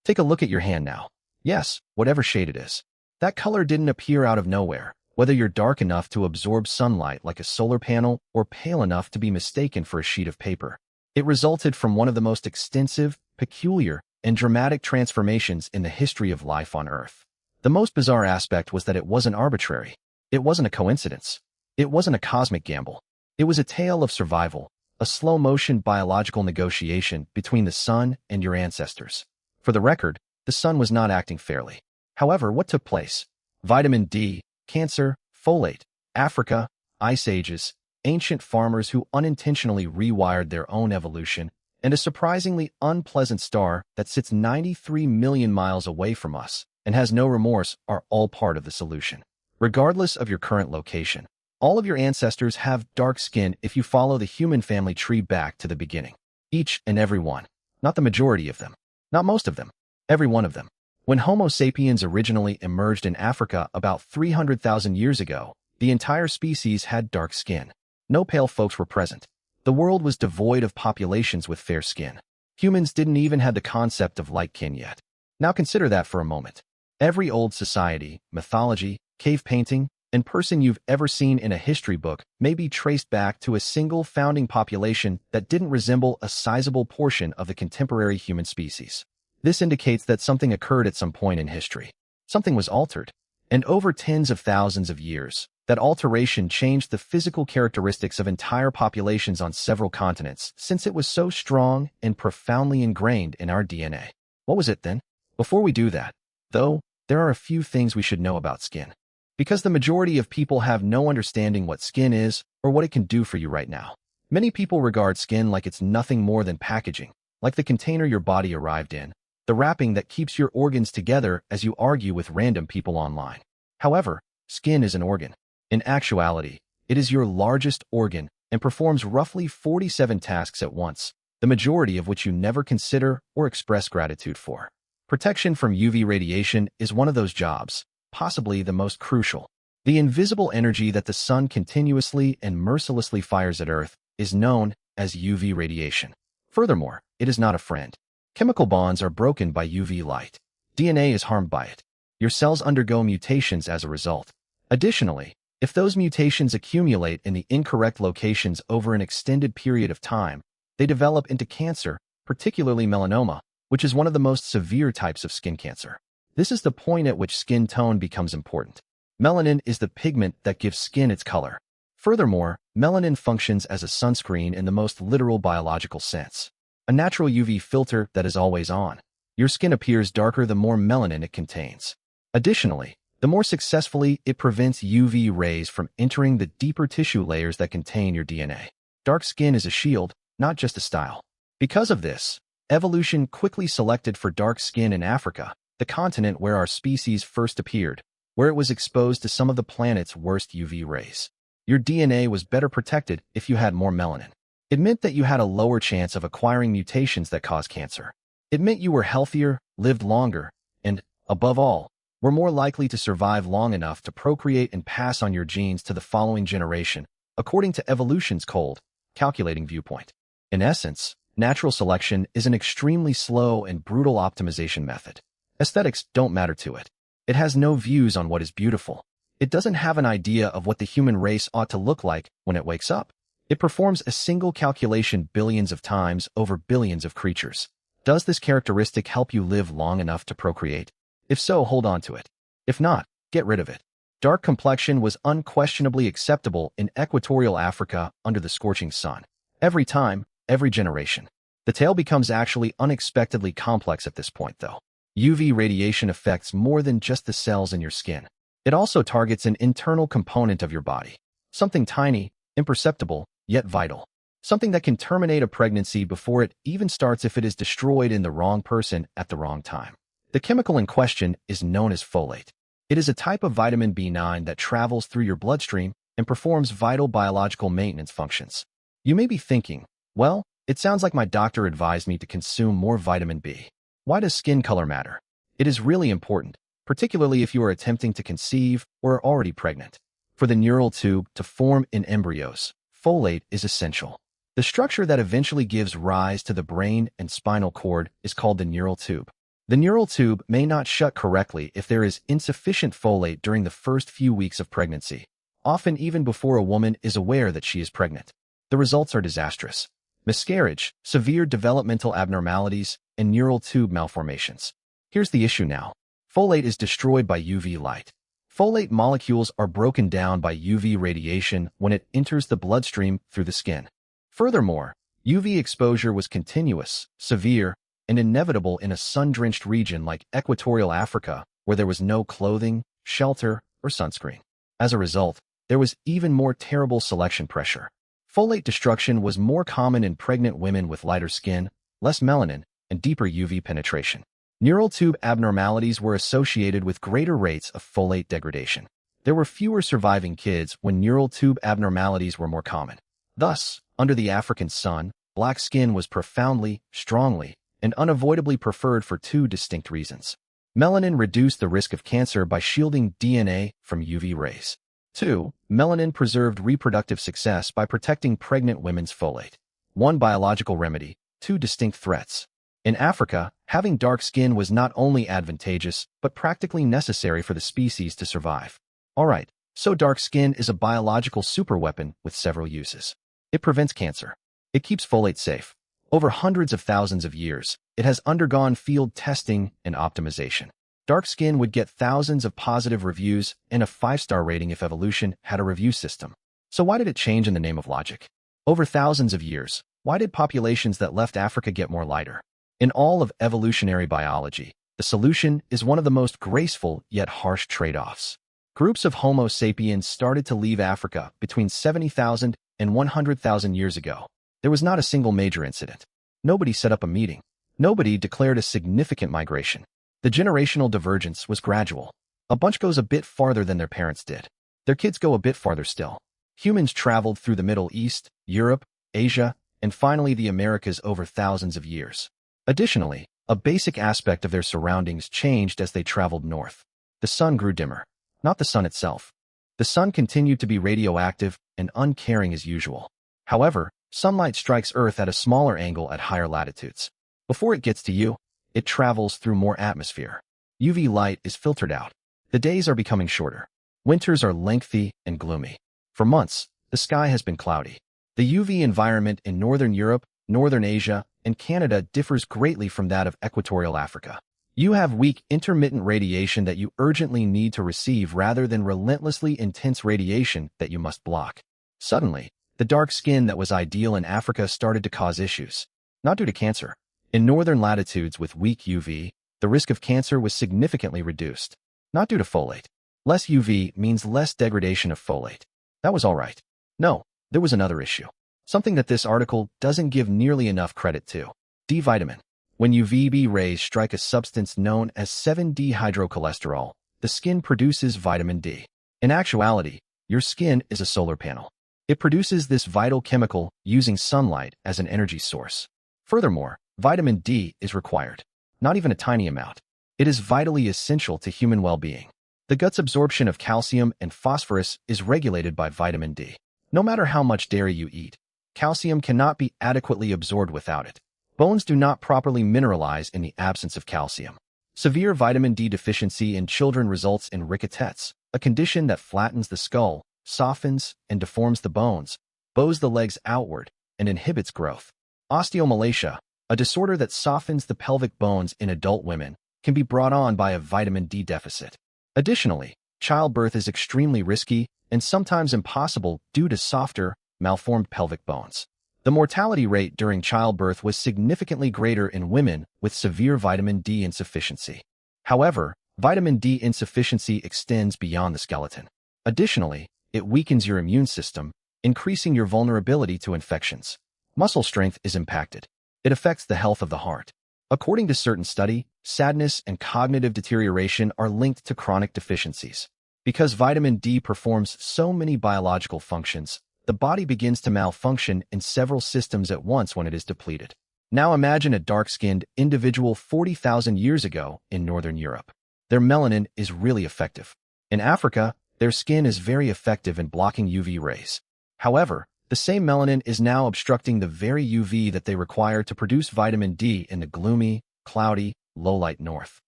Take a look at your hand now. Yes, whatever shade it is. That color didn't appear out of nowhere, whether you're dark enough to absorb sunlight like a solar panel or pale enough to be mistaken for a sheet of paper. It resulted from one of the most extensive, peculiar, and dramatic transformations in the history of life on Earth. The most bizarre aspect was that it wasn't arbitrary. It wasn't a coincidence. It wasn't a cosmic gamble. It was a tale of survival, a slow-motion biological negotiation between the sun and your ancestors. For the record, the sun was not acting fairly. However, what took place? Vitamin D, cancer, folate, Africa, ice ages, ancient farmers who unintentionally rewired their own evolution, and a surprisingly unpleasant star that sits 93 million miles away from us and has no remorse are all part of the solution. Regardless of your current location, all of your ancestors have dark skin if you follow the human family tree back to the beginning. Each and every one. Not the majority of them. Not most of them. Every one of them. When Homo sapiens originally emerged in Africa about 300,000 years ago, the entire species had dark skin. No pale folks were present. The world was devoid of populations with fair skin. Humans didn't even have the concept of light kin yet. Now consider that for a moment. Every old society, mythology, cave painting, and person you've ever seen in a history book may be traced back to a single founding population that didn't resemble a sizable portion of the contemporary human species. This indicates that something occurred at some point in history. Something was altered. And over tens of thousands of years, that alteration changed the physical characteristics of entire populations on several continents, since it was so strong and profoundly ingrained in our DNA. What was it then? Before we do that, though, there are a few things we should know about skin. Because the majority of people have no understanding what skin is or what it can do for you right now. Many people regard skin like it's nothing more than packaging, like the container your body arrived in, the wrapping that keeps your organs together as you argue with random people online. However, skin is an organ. In actuality, it is your largest organ and performs roughly 47 tasks at once, the majority of which you never consider or express gratitude for. Protection from UV radiation is one of those jobs, possibly the most crucial. The invisible energy that the sun continuously and mercilessly fires at Earth is known as UV radiation. Furthermore, it is not a friend. Chemical bonds are broken by UV light. DNA is harmed by it. Your cells undergo mutations as a result. Additionally, if those mutations accumulate in the incorrect locations over an extended period of time, they develop into cancer, particularly melanoma, which is one of the most severe types of skin cancer. This is the point at which skin tone becomes important. Melanin is the pigment that gives skin its color. Furthermore, melanin functions as a sunscreen in the most literal biological sense. A natural UV filter that is always on. Your skin appears darker the more melanin it contains. Additionally, the more successfully it prevents UV rays from entering the deeper tissue layers that contain your DNA. Dark skin is a shield, not just a style. Because of this, evolution quickly selected for dark skin in Africa, the continent where our species first appeared, where it was exposed to some of the planet's worst UV rays. Your DNA was better protected if you had more melanin. It meant that you had a lower chance of acquiring mutations that cause cancer. It meant you were healthier, lived longer, and, above all, were more likely to survive long enough to procreate and pass on your genes to the following generation, according to evolution's cold, calculating viewpoint. In essence, natural selection is an extremely slow and brutal optimization method. Aesthetics don't matter to it. It has no views on what is beautiful. It doesn't have an idea of what the human race ought to look like when it wakes up. It performs a single calculation billions of times over billions of creatures. Does this characteristic help you live long enough to procreate? If so, hold on to it. If not, get rid of it. Dark complexion was unquestionably acceptable in equatorial Africa under the scorching sun. Every time, every generation. The tale becomes actually unexpectedly complex at this point, though. UV radiation affects more than just the cells in your skin. It also targets an internal component of your body. Something tiny, imperceptible, yet vital. Something that can terminate a pregnancy before it even starts if it is destroyed in the wrong person at the wrong time. The chemical in question is known as folate. It is a type of vitamin B9 that travels through your bloodstream and performs vital biological maintenance functions. You may be thinking, well, it sounds like my doctor advised me to consume more vitamin B. Why does skin color matter? It is really important, particularly if you are attempting to conceive or are already pregnant. For the neural tube to form in embryos, folate is essential. The structure that eventually gives rise to the brain and spinal cord is called the neural tube. The neural tube may not shut correctly if there is insufficient folate during the first few weeks of pregnancy, often even before a woman is aware that she is pregnant. The results are disastrous: miscarriage, severe developmental abnormalities, and neural tube malformations. Here's the issue now. Folate is destroyed by UV light. Folate molecules are broken down by UV radiation when it enters the bloodstream through the skin. Furthermore, UV exposure was continuous, severe, and inevitable in a sun-drenched region like equatorial Africa, where there was no clothing, shelter, or sunscreen. As a result, there was even more terrible selection pressure. Folate destruction was more common in pregnant women with lighter skin, less melanin, and deeper UV penetration. Neural tube abnormalities were associated with greater rates of folate degradation. There were fewer surviving kids when neural tube abnormalities were more common. Thus, under the African sun, black skin was profoundly, strongly, and unavoidably preferred for two distinct reasons. Melanin reduced the risk of cancer by shielding DNA from UV rays. 2. Melanin preserved reproductive success by protecting pregnant women's folate. One biological remedy, two distinct threats. In Africa, having dark skin was not only advantageous, but practically necessary for the species to survive. Alright, so dark skin is a biological superweapon with several uses. It prevents cancer. It keeps folate safe. Over hundreds of thousands of years, it has undergone field testing and optimization. Dark skin would get thousands of positive reviews and a 5-star rating if evolution had a review system. So why did it change in the name of logic? Over thousands of years, why did populations that left Africa get more lighter? In all of evolutionary biology, the solution is one of the most graceful yet harsh trade-offs. Groups of Homo sapiens started to leave Africa between 70,000 and 100,000 years ago. There was not a single major incident. Nobody set up a meeting. Nobody declared a significant migration. The generational divergence was gradual. A bunch goes a bit farther than their parents did. Their kids go a bit farther still. Humans traveled through the Middle East, Europe, Asia, and finally the Americas over thousands of years. Additionally, a basic aspect of their surroundings changed as they traveled north. The sun grew dimmer. Not the sun itself. The sun continued to be radioactive and uncaring as usual. However, sunlight strikes Earth at a smaller angle at higher latitudes. Before it gets to you, it travels through more atmosphere. UV light is filtered out. The days are becoming shorter. Winters are lengthy and gloomy. For months, the sky has been cloudy. The UV environment in Northern Europe, Northern Asia, and Canada differs greatly from that of equatorial Africa. You have weak intermittent radiation that you urgently need to receive rather than relentlessly intense radiation that you must block. Suddenly, the dark skin that was ideal in Africa started to cause issues. Not due to cancer. In northern latitudes with weak UV, the risk of cancer was significantly reduced. Not due to folate. Less UV means less degradation of folate. That was all right. No, there was another issue. Something that this article doesn't give nearly enough credit to. D vitamin. When UVB rays strike a substance known as 7-dehydrocholesterol, the skin produces vitamin D. In actuality, your skin is a solar panel. It produces this vital chemical using sunlight as an energy source. Furthermore, vitamin D is required. Not even a tiny amount. It is vitally essential to human well-being. The gut's absorption of calcium and phosphorus is regulated by vitamin D. No matter how much dairy you eat, calcium cannot be adequately absorbed without it. Bones do not properly mineralize in the absence of calcium. Severe vitamin D deficiency in children results in rickets, a condition that flattens the skull, softens and deforms the bones, bows the legs outward, and inhibits growth. Osteomalacia, a disorder that softens the pelvic bones in adult women, can be brought on by a vitamin D deficit. Additionally, childbirth is extremely risky and sometimes impossible due to softer, malformed pelvic bones. The mortality rate during childbirth was significantly greater in women with severe vitamin D insufficiency. However, vitamin D insufficiency extends beyond the skeleton. Additionally, it weakens your immune system, increasing your vulnerability to infections. Muscle strength is impacted. It affects the health of the heart. According to certain studies, sadness and cognitive deterioration are linked to chronic deficiencies. Because vitamin D performs so many biological functions, the body begins to malfunction in several systems at once when it is depleted. Now imagine a dark-skinned individual 40,000 years ago in Northern Europe. Their melanin is really effective. In Africa, their skin is very effective in blocking UV rays. However, the same melanin is now obstructing the very UV that they require to produce vitamin D in the gloomy, cloudy, low-light north.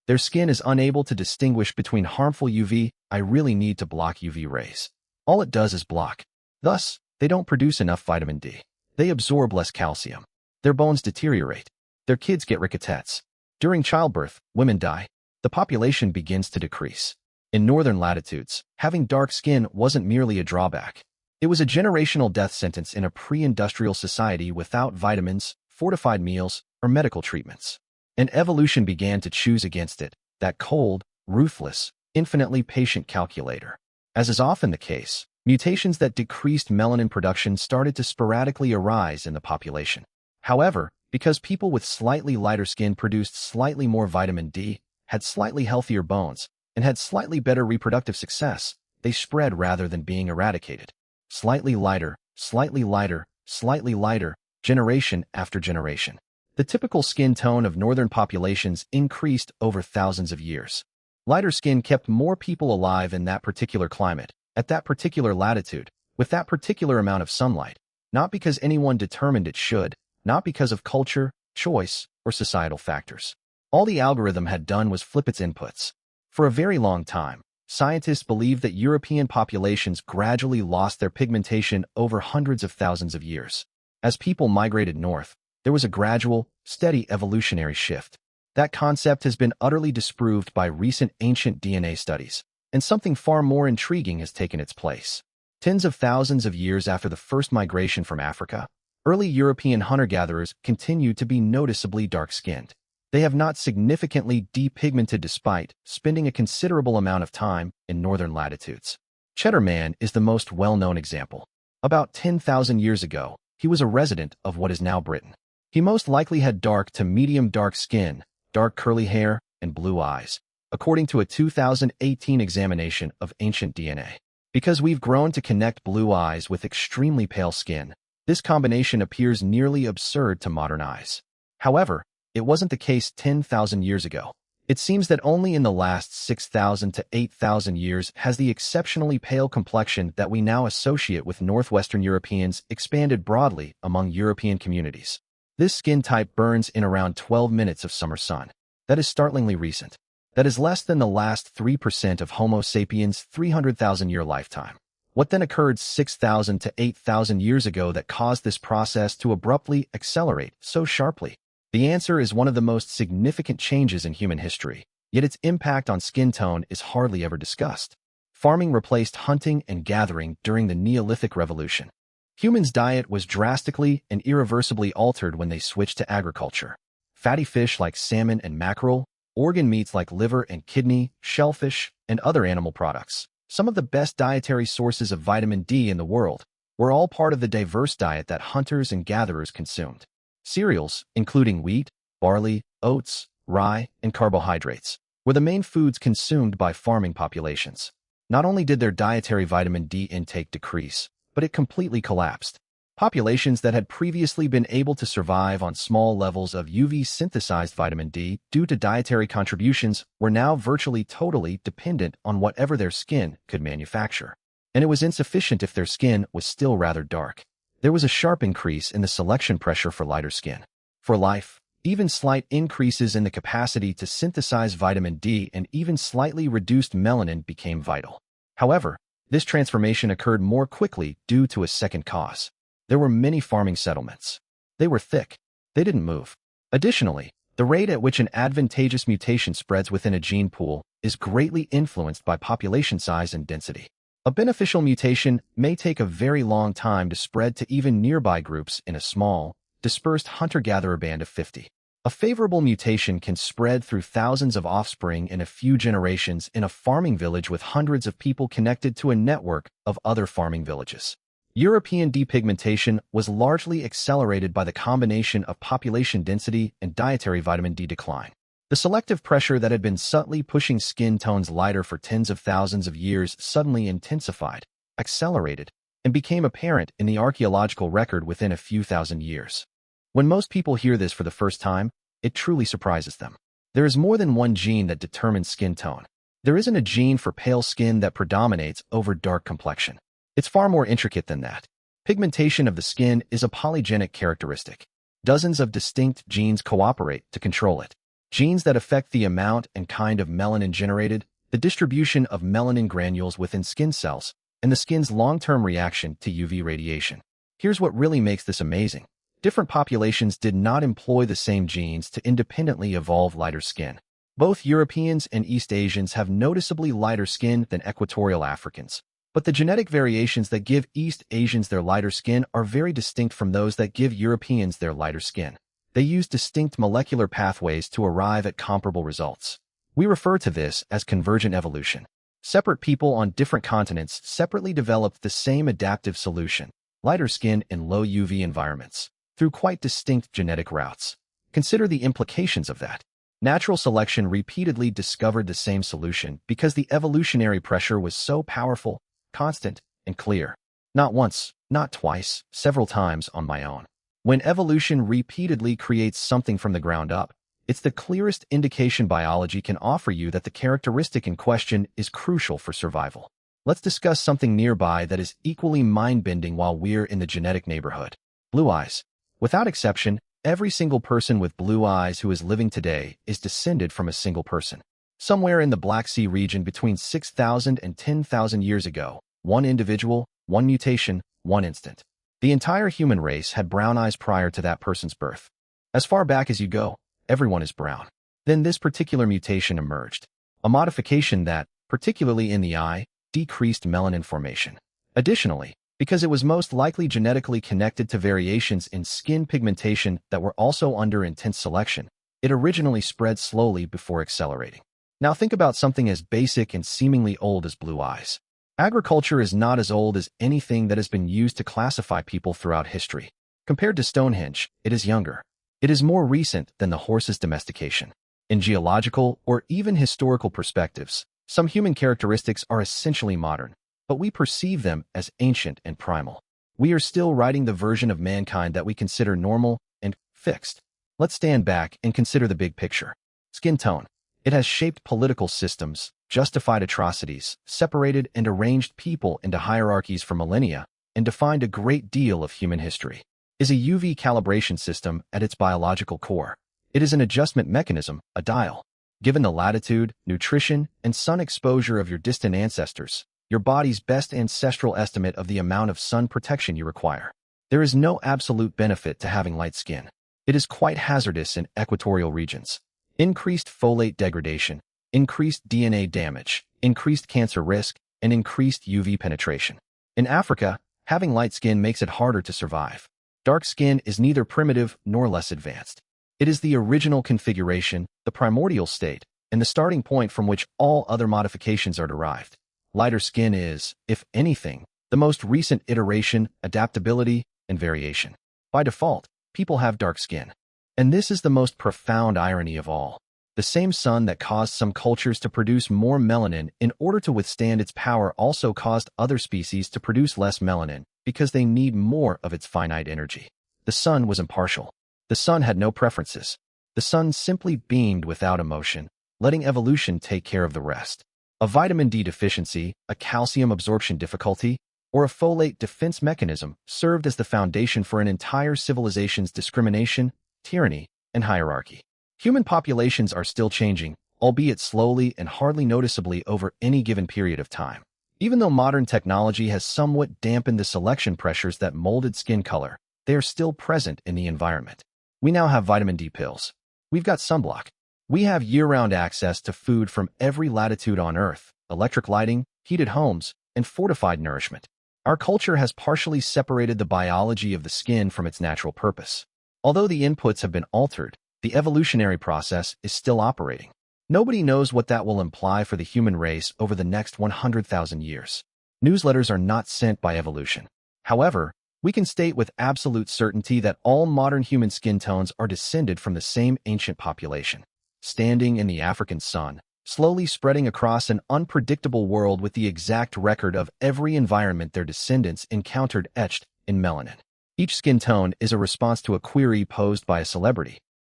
Their skin is unable to distinguish between harmful UV. I really need to block UV rays. All it does is block. Thus, they don't produce enough vitamin D. They absorb less calcium. Their bones deteriorate. Their kids get rickets. During childbirth, women die. The population begins to decrease. In northern latitudes, having dark skin wasn't merely a drawback. It was a generational death sentence in a pre-industrial society without vitamins, fortified meals, or medical treatments. And evolution began to choose against it, that cold, ruthless, infinitely patient calculator. As is often the case, mutations that decreased melanin production started to sporadically arise in the population. However, because people with slightly lighter skin produced slightly more vitamin D, had slightly healthier bones, and had slightly better reproductive success, they spread rather than being eradicated. Slightly lighter, slightly lighter, slightly lighter, generation after generation. The typical skin tone of northern populations increased over thousands of years. Lighter skin kept more people alive in that particular climate, at that particular latitude, with that particular amount of sunlight, not because anyone determined it should, not because of culture, choice, or societal factors. All the algorithm had done was flip its inputs. For a very long time, scientists believed that European populations gradually lost their pigmentation over hundreds of thousands of years. As people migrated north, there was a gradual, steady evolutionary shift. That concept has been utterly disproved by recent ancient DNA studies, and something far more intriguing has taken its place. Tens of thousands of years after the first migration from Africa, early European hunter-gatherers continued to be noticeably dark-skinned. They have not significantly depigmented despite spending a considerable amount of time in northern latitudes. Cheddar Man is the most well-known example. About 10,000 years ago, he was a resident of what is now Britain. He most likely had dark to medium dark skin, dark curly hair, and blue eyes, according to a 2018 examination of ancient DNA. Because we've grown to connect blue eyes with extremely pale skin, this combination appears nearly absurd to modern eyes. However, it wasn't the case 10,000 years ago. It seems that only in the last 6,000 to 8,000 years has the exceptionally pale complexion that we now associate with Northwestern Europeans expanded broadly among European communities. This skin type burns in around 12 minutes of summer sun. That is startlingly recent. That is less than the last 3% of Homo sapiens' 300,000-year lifetime. What then occurred 6,000 to 8,000 years ago that caused this process to abruptly accelerate so sharply? The answer is one of the most significant changes in human history, yet its impact on skin tone is hardly ever discussed. Farming replaced hunting and gathering during the Neolithic Revolution. Humans' diet was drastically and irreversibly altered when they switched to agriculture. Fatty fish like salmon and mackerel, organ meats like liver and kidney, shellfish, and other animal products, some of the best dietary sources of vitamin D in the world, were all part of the diverse diet that hunters and gatherers consumed. Cereals, including wheat, barley, oats, rye, and carbohydrates, were the main foods consumed by farming populations. Not only did their dietary vitamin D intake decrease, but it completely collapsed. Populations that had previously been able to survive on small levels of UV-synthesized vitamin D due to dietary contributions were now virtually totally dependent on whatever their skin could manufacture. And it was insufficient if their skin was still rather dark. There was a sharp increase in the selection pressure for lighter skin. For life, even slight increases in the capacity to synthesize vitamin D and even slightly reduced melanin became vital. However, this transformation occurred more quickly due to a second cause. There were many farming settlements. They were thick. They didn't move. Additionally, the rate at which an advantageous mutation spreads within a gene pool is greatly influenced by population size and density. A beneficial mutation may take a very long time to spread to even nearby groups in a small, dispersed hunter-gatherer band of 50. A favorable mutation can spread through thousands of offspring in a few generations in a farming village with hundreds of people connected to a network of other farming villages. European depigmentation was largely accelerated by the combination of population density and dietary vitamin D decline. The selective pressure that had been subtly pushing skin tones lighter for tens of thousands of years suddenly intensified, accelerated, and became apparent in the archaeological record within a few thousand years. When most people hear this for the first time, it truly surprises them. There is more than one gene that determines skin tone. There isn't a gene for pale skin that predominates over dark complexion. It's far more intricate than that. Pigmentation of the skin is a polygenic characteristic. Dozens of distinct genes cooperate to control it. Genes that affect the amount and kind of melanin generated, the distribution of melanin granules within skin cells, and the skin's long-term reaction to UV radiation. Here's what really makes this amazing. Different populations did not employ the same genes to independently evolve lighter skin. Both Europeans and East Asians have noticeably lighter skin than equatorial Africans. But the genetic variations that give East Asians their lighter skin are very distinct from those that give Europeans their lighter skin. They use distinct molecular pathways to arrive at comparable results. We refer to this as convergent evolution. Separate people on different continents separately developed the same adaptive solution, lighter skin in low UV environments, through quite distinct genetic routes. Consider the implications of that. Natural selection repeatedly discovered the same solution because the evolutionary pressure was so powerful, constant, and clear. Not once, not twice, several times on my own. When evolution repeatedly creates something from the ground up, it's the clearest indication biology can offer you that the characteristic in question is crucial for survival. Let's discuss something nearby that is equally mind-bending while we're in the genetic neighborhood. Blue eyes. Without exception, every single person with blue eyes who is living today is descended from a single person. Somewhere in the Black Sea region between 6,000 and 10,000 years ago, one individual, one mutation, one instant. The entire human race had brown eyes prior to that person's birth. As far back as you go, everyone is brown. Then this particular mutation emerged. A modification that, particularly in the eye, decreased melanin formation. Additionally, because it was most likely genetically connected to variations in skin pigmentation that were also under intense selection, it originally spread slowly before accelerating. Now think about something as basic and seemingly old as blue eyes. Agriculture is not as old as anything that has been used to classify people throughout history. Compared to Stonehenge, it is younger. It is more recent than the horse's domestication. In geological or even historical perspectives, some human characteristics are essentially modern, but we perceive them as ancient and primal. We are still writing the version of mankind that we consider normal and fixed. Let's stand back and consider the big picture. Skin tone. It has shaped political systems, justified atrocities, separated and arranged people into hierarchies for millennia, and defined a great deal of human history. Is a UV calibration system at its biological core. It is an adjustment mechanism, a dial. Given the latitude, nutrition, and sun exposure of your distant ancestors, your body's best ancestral estimate of the amount of sun protection you require. There is no absolute benefit to having light skin. It is quite hazardous in equatorial regions. Increased folate degradation, increased DNA damage, increased cancer risk, and increased UV penetration. In Africa, having light skin makes it harder to survive. Dark skin is neither primitive nor less advanced. It is the original configuration, the primordial state, and the starting point from which all other modifications are derived. Lighter skin is, if anything, the most recent iteration, adaptability, and variation. By default, people have dark skin. And this is the most profound irony of all. The same sun that caused some cultures to produce more melanin in order to withstand its power also caused other species to produce less melanin because they need more of its finite energy. The sun was impartial. The sun had no preferences. The sun simply beamed without emotion, letting evolution take care of the rest. A vitamin D deficiency, a calcium absorption difficulty, or a folate defense mechanism served as the foundation for an entire civilization's discrimination, tyranny, and hierarchy. Human populations are still changing, albeit slowly and hardly noticeably over any given period of time. Even though modern technology has somewhat dampened the selection pressures that molded skin color, they are still present in the environment. We now have vitamin D pills. We've got sunblock. We have year-round access to food from every latitude on Earth, electric lighting, heated homes, and fortified nourishment. Our culture has partially separated the biology of the skin from its natural purpose. Although the inputs have been altered, the evolutionary process is still operating. Nobody knows what that will imply for the human race over the next 100,000 years. Newsletters are not sent by evolution. However, we can state with absolute certainty that all modern human skin tones are descended from the same ancient population. Standing in the African sun, slowly spreading across an unpredictable world with the exact record of every environment their descendants encountered etched in melanin. Each skin tone is a response to a query posed by a celebrity.